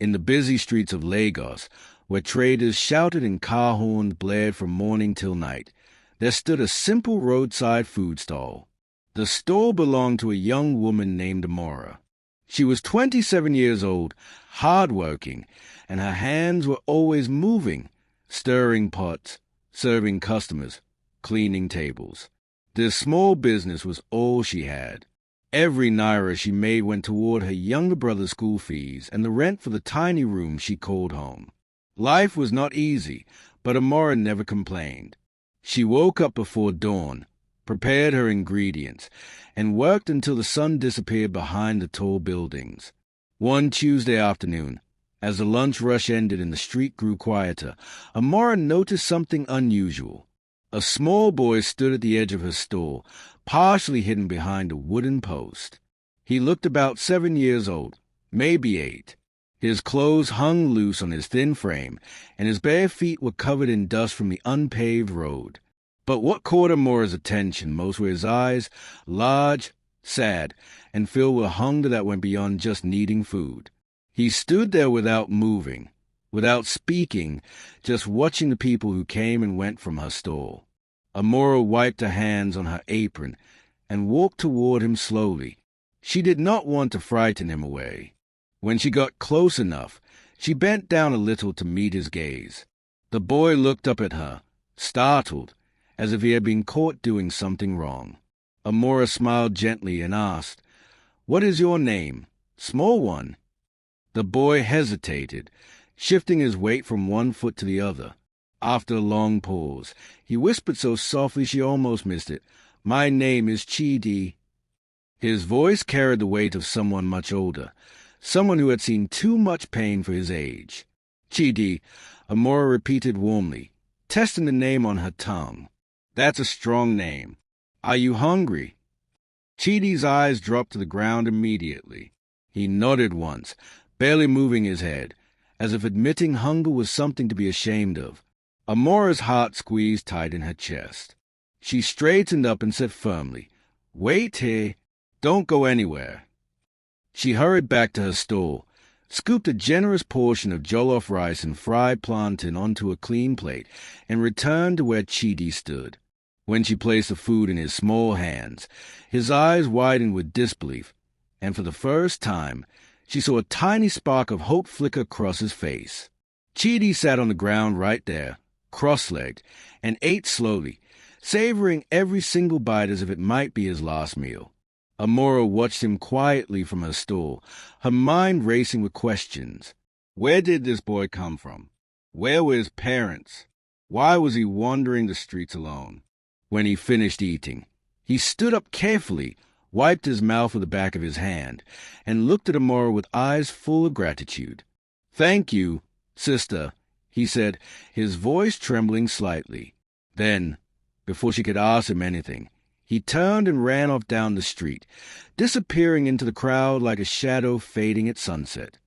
In the busy streets of Lagos, where traders shouted and car horns blared from morning till night, there stood a simple roadside food stall. The store belonged to a young woman named Amara. She was 27 years old, hard-working, and her hands were always moving, stirring pots, serving customers, cleaning tables. This small business was all she had. Every naira she made went toward her younger brother's school fees and the rent for the tiny room she called home. Life was not easy, but Amara never complained. She woke up before dawn, prepared her ingredients, and worked until the sun disappeared behind the tall buildings. One Tuesday afternoon, as the lunch rush ended and the street grew quieter, Amara noticed something unusual. A small boy stood at the edge of her store, partially hidden behind a wooden post. He looked about 7 years old, maybe 8. His clothes hung loose on his thin frame, and his bare feet were covered in dust from the unpaved road. But what caught Amara's attention most were his eyes, large, sad, and filled with hunger that went beyond just needing food. He stood there without moving, without speaking, just watching the people who came and went from her stall. Amara wiped her hands on her apron and walked toward him slowly. She did not want to frighten him away. When she got close enough, she bent down a little to meet his gaze. The boy looked up at her, startled, as if he had been caught doing something wrong. Amara smiled gently and asked, "What is your name, small one?" The boy hesitated, shifting his weight from one foot to the other. After a long pause, he whispered so softly she almost missed it, "My name is Chidi." His voice carried the weight of someone much older, someone who had seen too much pain for his age. "Chidi," Amara repeated warmly, testing the name on her tongue. "That's a strong name. Are you hungry?" Chidi's eyes dropped to the ground immediately. He nodded once, barely moving his head, as if admitting hunger was something to be ashamed of. Amara's heart squeezed tight in her chest. She straightened up and said firmly, "Wait here. Don't go anywhere." She hurried back to her stall, scooped a generous portion of jollof rice and fried plantain onto a clean plate, and returned to where Chidi stood. When she placed the food in his small hands, his eyes widened with disbelief, and for the first time, she saw a tiny spark of hope flicker across his face. Chidi sat on the ground right there, cross-legged, and ate slowly, savoring every single bite as if it might be his last meal. Amara watched him quietly from her stall, her mind racing with questions. Where did this boy come from? Where were his parents? Why was he wandering the streets alone? When he finished eating, he stood up carefully, wiped his mouth with the back of his hand, and looked at Amara with eyes full of gratitude. "Thank you, sister," he said, his voice trembling slightly. Then, before she could ask him anything, he turned and ran off down the street, disappearing into the crowd like a shadow fading at sunset.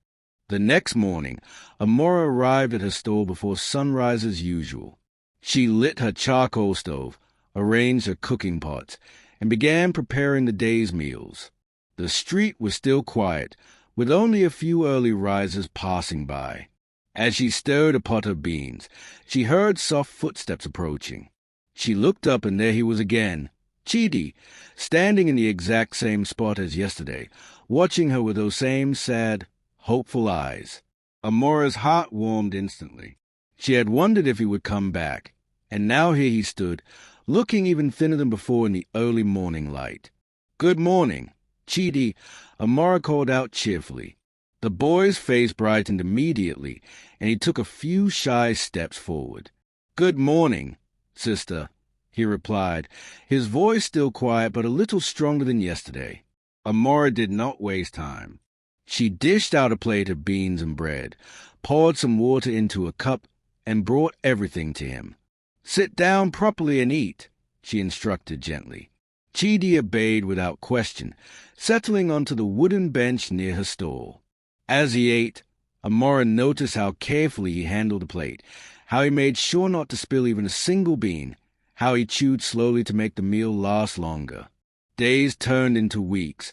The next morning, Amara arrived at her stall before sunrise as usual. She lit her charcoal stove, arranged her cooking pots, and began preparing the day's meals. The street was still quiet, with only a few early risers passing by. As she stirred a pot of beans, she heard soft footsteps approaching. She looked up, and there he was again, Chidi, standing in the exact same spot as yesterday, watching her with those same sad, hopeful eyes. Amara's heart warmed instantly. She had wondered if he would come back, and now here he stood, looking even thinner than before in the early morning light. "Good morning, Chidi," Amara called out cheerfully. The boy's face brightened immediately, and he took a few shy steps forward. "Good morning, sister," he replied, his voice still quiet but a little stronger than yesterday. Amara did not waste time. She dished out a plate of beans and bread, poured some water into a cup, and brought everything to him. "Sit down properly and eat," she instructed gently. Chidi obeyed without question, settling onto the wooden bench near her stall. As he ate, Amara noticed how carefully he handled the plate, how he made sure not to spill even a single bean, how he chewed slowly to make the meal last longer. Days turned into weeks,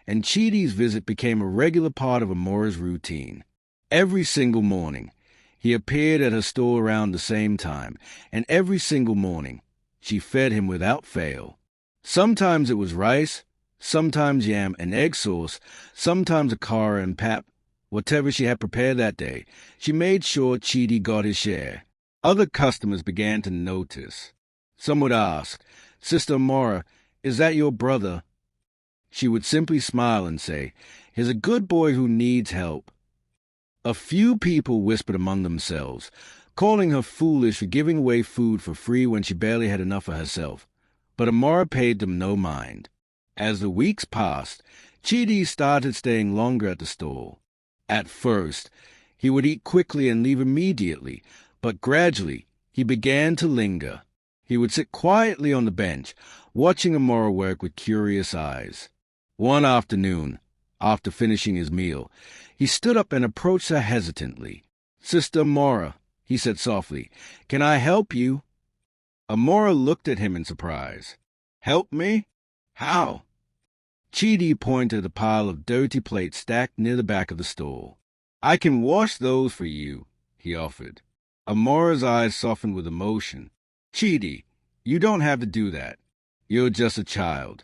and Chidi's visit became a regular part of Amara's routine. Every single morning, he appeared at her store around the same time, and every single morning, she fed him without fail. Sometimes it was rice, sometimes yam and egg sauce, sometimes akara and pap. Whatever she had prepared that day, she made sure Chidi got his share. Other customers began to notice. Some would ask, "Sister Amora, is that your brother?" She would simply smile and say, "He's a good boy who needs help." A few people whispered among themselves, calling her foolish for giving away food for free when she barely had enough for herself. But Amora paid them no mind. As the weeks passed, Chidi started staying longer at the store. At first, he would eat quickly and leave immediately, but gradually he began to linger. He would sit quietly on the bench, watching Amora work with curious eyes. One afternoon, after finishing his meal, he stood up and approached her hesitantly. "Sister Amora," he said softly, "can I help you?" Amora looked at him in surprise. "Help me? How?" Chidi pointed at a pile of dirty plates stacked near the back of the store. "I can wash those for you," he offered. Amora's eyes softened with emotion. "Chidi, you don't have to do that. You're just a child."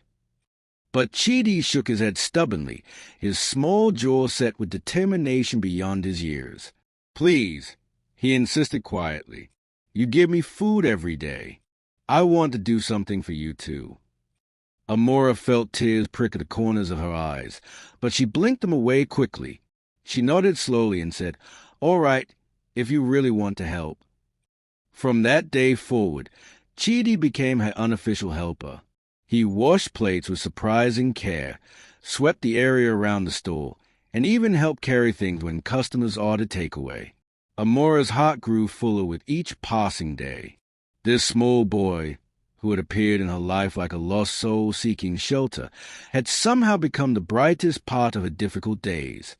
But Chidi shook his head stubbornly, his small jaw set with determination beyond his years. "Please," he insisted quietly, "you give me food every day. I want to do something for you too." Amora felt tears prick at the corners of her eyes, but she blinked them away quickly. She nodded slowly and said, "All right, if you really want to help." From that day forward, Chidi became her unofficial helper. He washed plates with surprising care, swept the area around the store, and even helped carry things when customers ordered takeaway. Amora's heart grew fuller with each passing day. This small boy, who had appeared in her life like a lost soul seeking shelter, had somehow become the brightest part of her difficult days.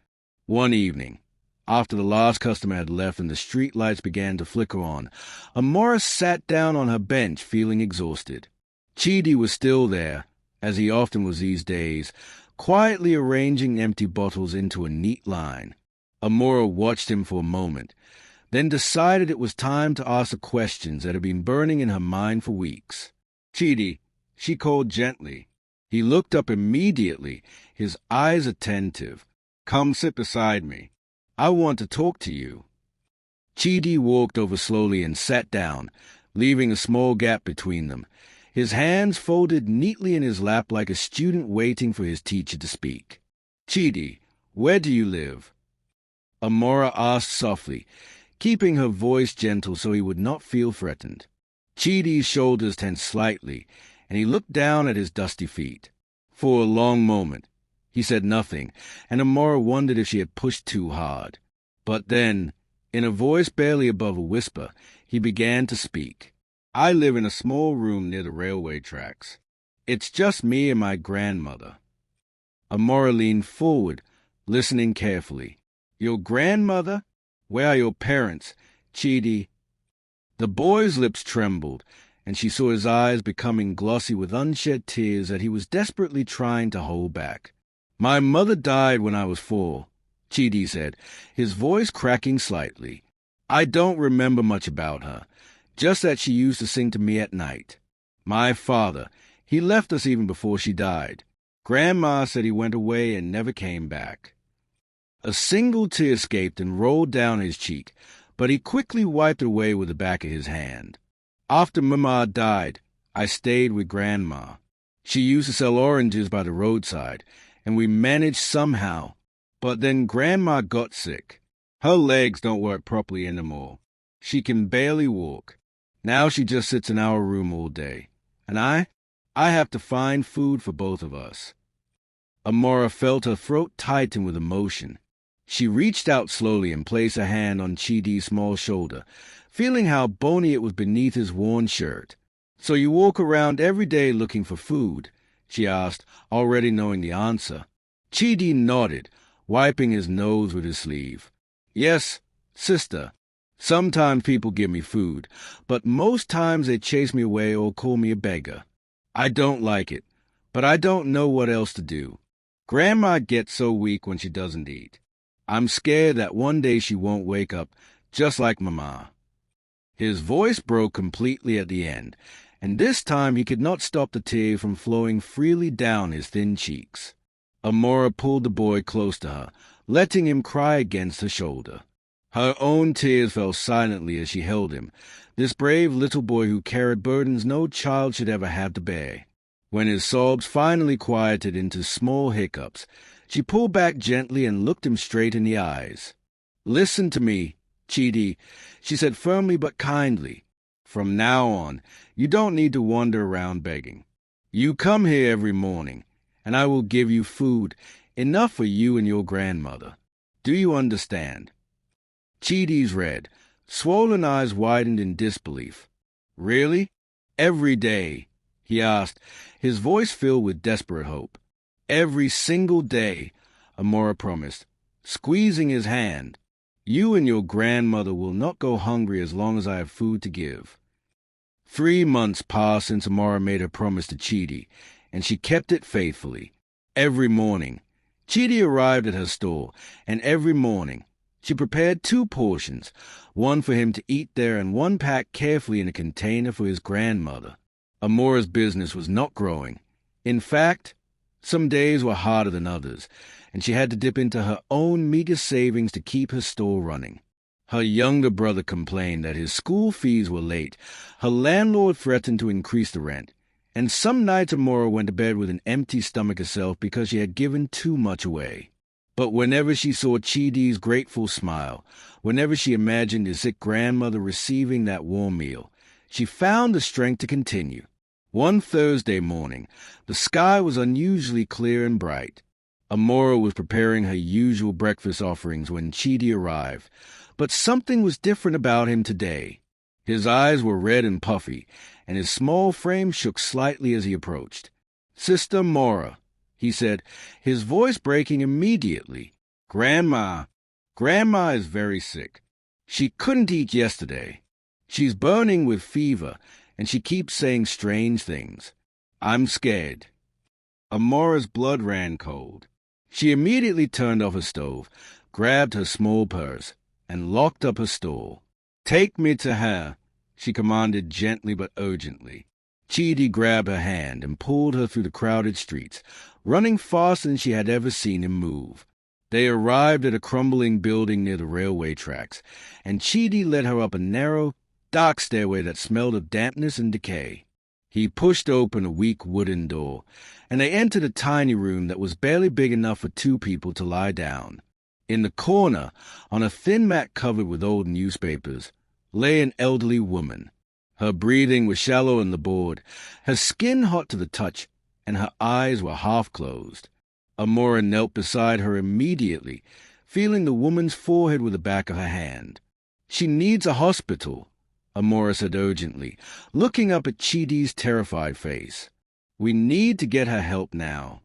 One evening, after the last customer had left and the street lights began to flicker on, Amora sat down on her bench feeling exhausted. Chidi was still there, as he often was these days, quietly arranging empty bottles into a neat line. Amora watched him for a moment, then decided it was time to ask the questions that had been burning in her mind for weeks. "Chidi," she called gently. He looked up immediately, his eyes attentive. "Come sit beside me. I want to talk to you." Chidi walked over slowly and sat down, leaving a small gap between them, his hands folded neatly in his lap like a student waiting for his teacher to speak. "Chidi, where do you live?" Amora asked softly, keeping her voice gentle so he would not feel threatened. Chidi's shoulders tensed slightly, and he looked down at his dusty feet. For a long moment, he said nothing, and Amora wondered if she had pushed too hard. But then, in a voice barely above a whisper, he began to speak. "I live in a small room near the railway tracks. It's just me and my grandmother." Amora leaned forward, listening carefully. "Your grandmother? Where are your parents, Chidi?" The boy's lips trembled, and she saw his eyes becoming glossy with unshed tears that he was desperately trying to hold back. "My mother died when I was 4, Chidi said, his voice cracking slightly. "I don't remember much about her, just that she used to sing to me at night. My father, he left us even before she died. Grandma said he went away and never came back." A single tear escaped and rolled down his cheek, but he quickly wiped it away with the back of his hand. "After Mama died, I stayed with Grandma. She used to sell oranges by the roadside, and we managed somehow. But then Grandma got sick. Her legs don't work properly anymore. She can barely walk. Now she just sits in our room all day. And I have to find food for both of us." Amora felt her throat tighten with emotion. She reached out slowly and placed a hand on Chidi's small shoulder, feeling how bony it was beneath his worn shirt. "So you walk around every day looking for food?" she asked, already knowing the answer. Chidi nodded, wiping his nose with his sleeve. "Yes, sister. Sometimes people give me food, but most times they chase me away or call me a beggar. I don't like it, but I don't know what else to do. Grandma gets so weak when she doesn't eat. I'm scared that one day she won't wake up just like Mama." His voice broke completely at the end, and this time he could not stop the tears from flowing freely down his thin cheeks. Amora pulled the boy close to her, letting him cry against her shoulder. Her own tears fell silently as she held him, this brave little boy who carried burdens no child should ever have to bear. When his sobs finally quieted into small hiccups, she pulled back gently and looked him straight in the eyes. "Listen to me, Chidi," she said firmly but kindly. "From now on, you don't need to wander around begging. You come here every morning, and I will give you food, enough for you and your grandmother. Do you understand?" Chidi's red, swollen eyes widened in disbelief. "Really? Every day?" he asked, his voice filled with desperate hope. "Every single day," Amora promised, squeezing his hand. "You and your grandmother will not go hungry as long as I have food to give." 3 months passed since Amora made her promise to Chidi, and she kept it faithfully. Every morning, Chidi arrived at her store, and every morning she prepared 2 portions, one for him to eat there and one packed carefully in a container for his grandmother. Amora's business was not growing. In fact, some days were harder than others, and she had to dip into her own meager savings to keep her store running. Her younger brother complained that his school fees were late, her landlord threatened to increase the rent, and some nights Amora went to bed with an empty stomach herself because she had given too much away. But whenever she saw Chidi's grateful smile, whenever she imagined his sick grandmother receiving that warm meal, she found the strength to continue. One Thursday morning, the sky was unusually clear and bright. Amora was preparing her usual breakfast offerings when Chidi arrived, but something was different about him today. His eyes were red and puffy, and his small frame shook slightly as he approached. "Sister Mora," he said, his voice breaking immediately. Grandma is very sick. She couldn't eat yesterday. She's burning with fever, and she keeps saying strange things. I'm scared." Amora's blood ran cold. She immediately turned off her stove, grabbed her small purse, and locked up her store. "Take me to her," she commanded gently but urgently. Chidi grabbed her hand and pulled her through the crowded streets, running faster than she had ever seen him move. They arrived at a crumbling building near the railway tracks, and Chidi led her up a narrow, dark stairway that smelled of dampness and decay. He pushed open a weak wooden door, and they entered a tiny room that was barely big enough for 2 people to lie down. In the corner, on a thin mat covered with old newspapers, lay an elderly woman. Her breathing was shallow and labored, her skin hot to the touch, and her eyes were half closed. Amora knelt beside her immediately, feeling the woman's forehead with the back of her hand. "She needs a hospital," Amora said urgently, looking up at Chidi's terrified face. "We need to get her help now."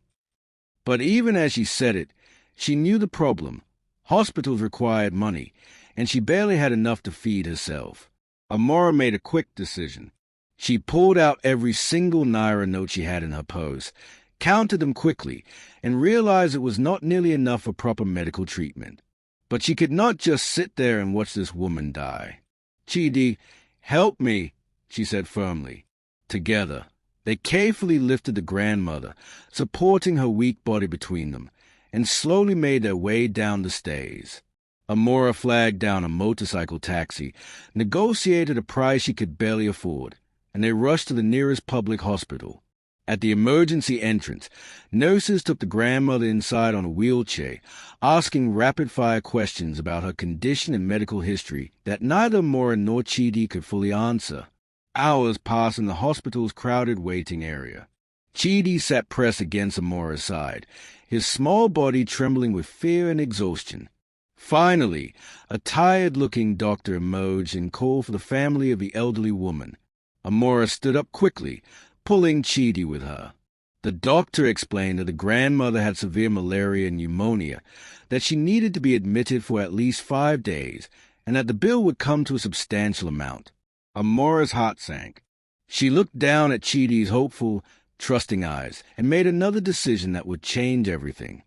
But even as she said it, she knew the problem. Hospitals required money, and she barely had enough to feed herself. Amora made a quick decision. She pulled out every single naira note she had in her purse, counted them quickly, and realized it was not nearly enough for proper medical treatment. But she could not just sit there and watch this woman die. "Chidi, help me," she said firmly. Together, they carefully lifted the grandmother, supporting her weak body between them, and slowly made their way down the stairs. Amora flagged down a motorcycle taxi, negotiated a price she could barely afford, and they rushed to the nearest public hospital. At the emergency entrance, nurses took the grandmother inside on a wheelchair, asking rapid-fire questions about her condition and medical history that neither Amora nor Chidi could fully answer. Hours passed in the hospital's crowded waiting area. Chidi sat pressed against Amora's side, his small body trembling with fear and exhaustion. Finally, a tired-looking doctor emerged and called for the family of the elderly woman. Amora stood up quickly, pulling Chidi with her. The doctor explained that the grandmother had severe malaria and pneumonia, that she needed to be admitted for at least 5 days, and that the bill would come to a substantial amount. Amora's heart sank. She looked down at Chidi's hopeful, trusting eyes and made another decision that would change everything.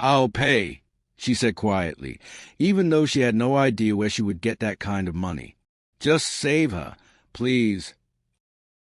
"I'll pay," she said quietly, even though she had no idea where she would get that kind of money. Just save her, please.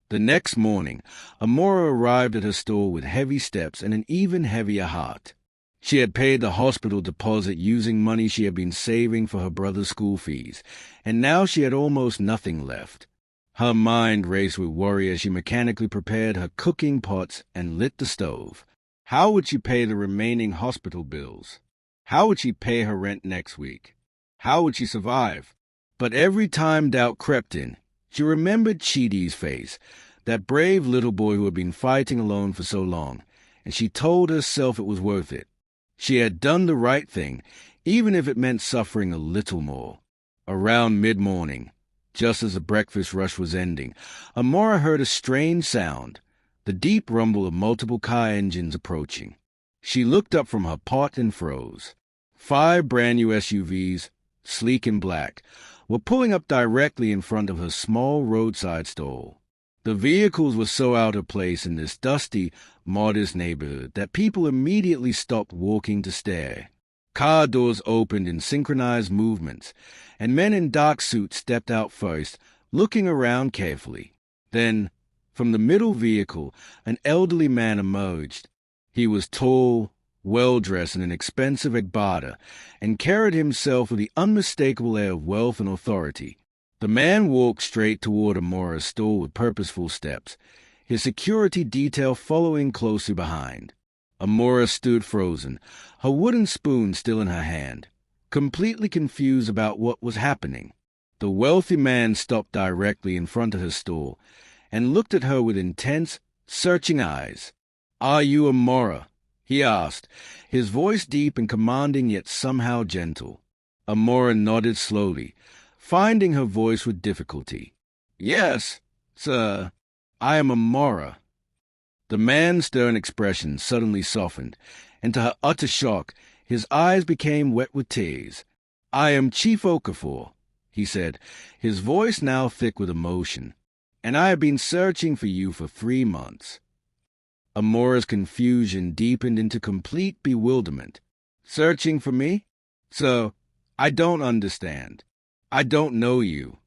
The next morning, Amora arrived at her store with heavy steps and an even heavier heart. She had paid the hospital deposit using money she had been saving for her brother's school fees, and now she had almost nothing left. Her mind raced with worry as she mechanically prepared her cooking pots and lit the stove. How would she pay the remaining hospital bills? How would she pay her rent next week? How would she survive? But every time doubt crept in, she remembered Chidi's face, that brave little boy who had been fighting alone for so long, and she told herself it was worth it. She had done the right thing, even if it meant suffering a little more. Around mid-morning, just as the breakfast rush was ending, Amora heard a strange sound, the deep rumble of multiple car engines approaching. She looked up from her pot and froze. 5 brand-new SUVs, sleek and black, were pulling up directly in front of her small roadside stall. The vehicles were so out of place in this dusty, modest neighborhood that people immediately stopped walking to stare. Car doors opened in synchronized movements, and men in dark suits stepped out first, looking around carefully. Then, from the middle vehicle, an elderly man emerged. He was tall, well-dressed in an expensive Agba, and carried himself with the unmistakable air of wealth and authority. The man walked straight toward Amora's store with purposeful steps, his security detail following closely behind. Amora stood frozen, her wooden spoon still in her hand, completely confused about what was happening. The wealthy man stopped directly in front of her store and looked at her with intense, searching eyes. "Are you Amora?" he asked, his voice deep and commanding yet somehow gentle. Amora nodded slowly, finding her voice with difficulty. "Yes, sir, I am Amora." The man's stern expression suddenly softened, and to her utter shock, his eyes became wet with tears. "I am Chief Okafor," he said, his voice now thick with emotion, "and I have been searching for you for 3 months." Amora's confusion deepened into complete bewilderment. "Searching for me? So, I don't understand. I don't know you."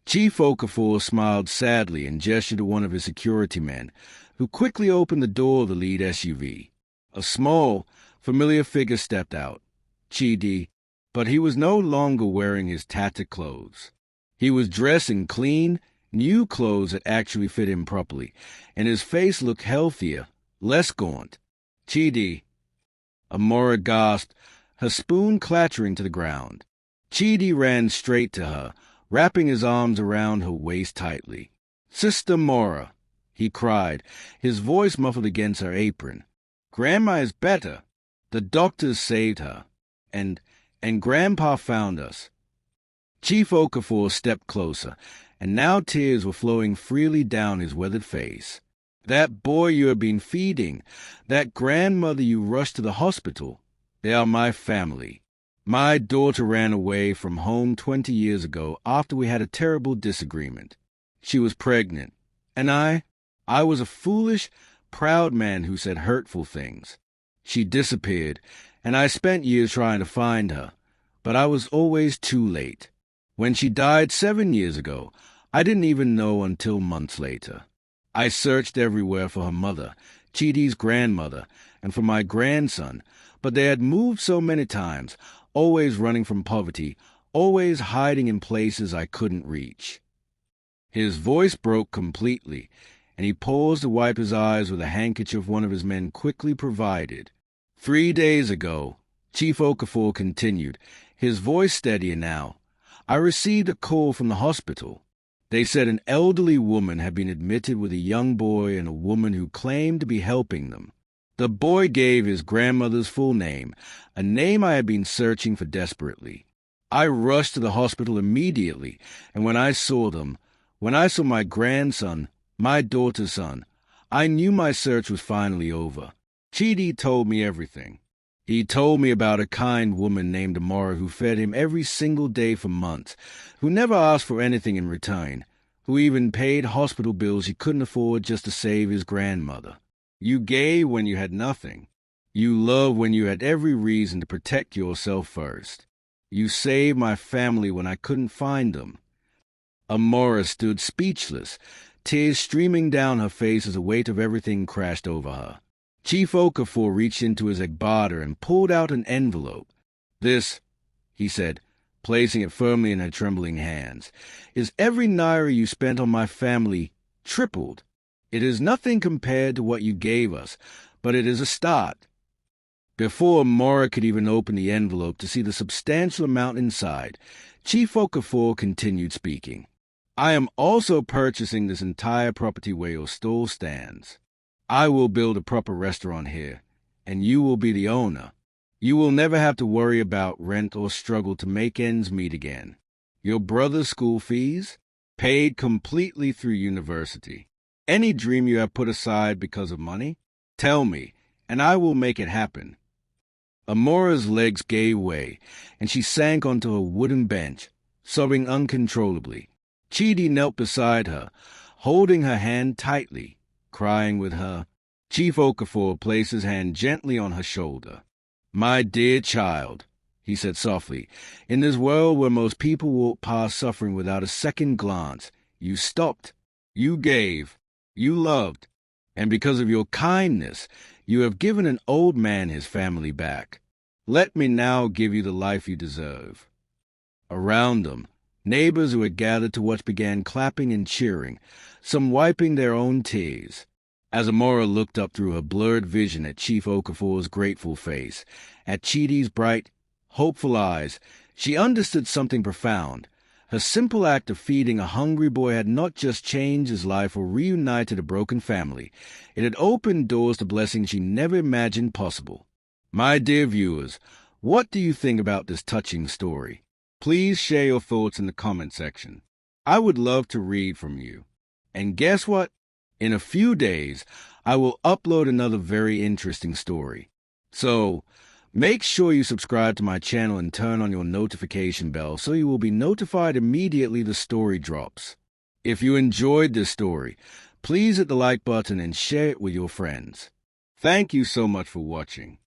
Chief Okafor smiled sadly and gestured to one of his security men, who quickly opened the door of the lead SUV. A small, familiar figure stepped out, Chidi, but he was no longer wearing his tattered clothes. He was dressed in clean, new clothes that actually fit him properly, and his face looked healthier, less gaunt. "Chidi," Amora gasped, her spoon clattering to the ground. Chidi ran straight to her, wrapping his arms around her waist tightly. "Sister Mora," he cried, his voice muffled against her apron. "Grandma is better. The doctors saved her. And Grandpa found us." Chief Okafor stepped closer, and now tears were flowing freely down his weathered face. "That boy you have been feeding, that grandmother you rushed to the hospital, they are my family. My daughter ran away from home 20 years ago after we had a terrible disagreement. She was pregnant, and I was a foolish, proud man who said hurtful things. She disappeared, and I spent years trying to find her, but I was always too late. When she died 7 years ago, I didn't even know until months later. I searched everywhere for her mother, Chidi's grandmother, and for my grandson, but they had moved so many times, always running from poverty, always hiding in places I couldn't reach." His voice broke completely, and he paused to wipe his eyes with a handkerchief one of his men quickly provided. 3 days ago," Chief Okafor continued, his voice steadier now, "I received a call from the hospital. They said an elderly woman had been admitted with a young boy and a woman who claimed to be helping them. The boy gave his grandmother's full name, a name I had been searching for desperately. I rushed to the hospital immediately, and when I saw my grandson, my daughter's son, I knew my search was finally over. Chidi told me everything. He told me about a kind woman named Amora who fed him every single day for months, who never asked for anything in return, who even paid hospital bills he couldn't afford just to save his grandmother. You gave when you had nothing. You loved when you had every reason to protect yourself first. You saved my family when I couldn't find them." Amara stood speechless, tears streaming down her face as the weight of everything crashed over her. Chief Okafor reached into his Agba and pulled out an envelope. "This," he said, placing it firmly in her trembling hands, "is every naira you spent on my family, tripled. It is nothing compared to what you gave us, but it is a start." Before Amara could even open the envelope to see the substantial amount inside, Chief Okafor continued speaking. "I am also purchasing this entire property where your stall stands. I will build a proper restaurant here, and you will be the owner. You will never have to worry about rent or struggle to make ends meet again. Your brother's school fees, paid completely through university. Any dream you have put aside because of money, tell me, and I will make it happen." Amora's legs gave way, and she sank onto a wooden bench, sobbing uncontrollably. Chidi knelt beside her, holding her hand tightly, crying with her. Chief Okafor placed his hand gently on her shoulder. "My dear child," he said softly, "in this world where most people walk past suffering without a second glance, you stopped, you gave, you loved, and because of your kindness, you have given an old man his family back. Let me now give you the life you deserve." Around them, neighbors who had gathered to watch began clapping and cheering, some wiping their own tears. As Amora looked up through her blurred vision at Chief Okafor's grateful face, at Chidi's bright, hopeful eyes, she understood something profound. Her simple act of feeding a hungry boy had not just changed his life or reunited a broken family. It had opened doors to blessings she never imagined possible. My dear viewers, what do you think about this touching story? Please share your thoughts in the comment section. I would love to read from you. And guess what? In a few days, I will upload another very interesting story. So, make sure you subscribe to my channel and turn on your notification bell so you will be notified immediately the story drops. If you enjoyed this story, please hit the like button and share it with your friends. Thank you so much for watching.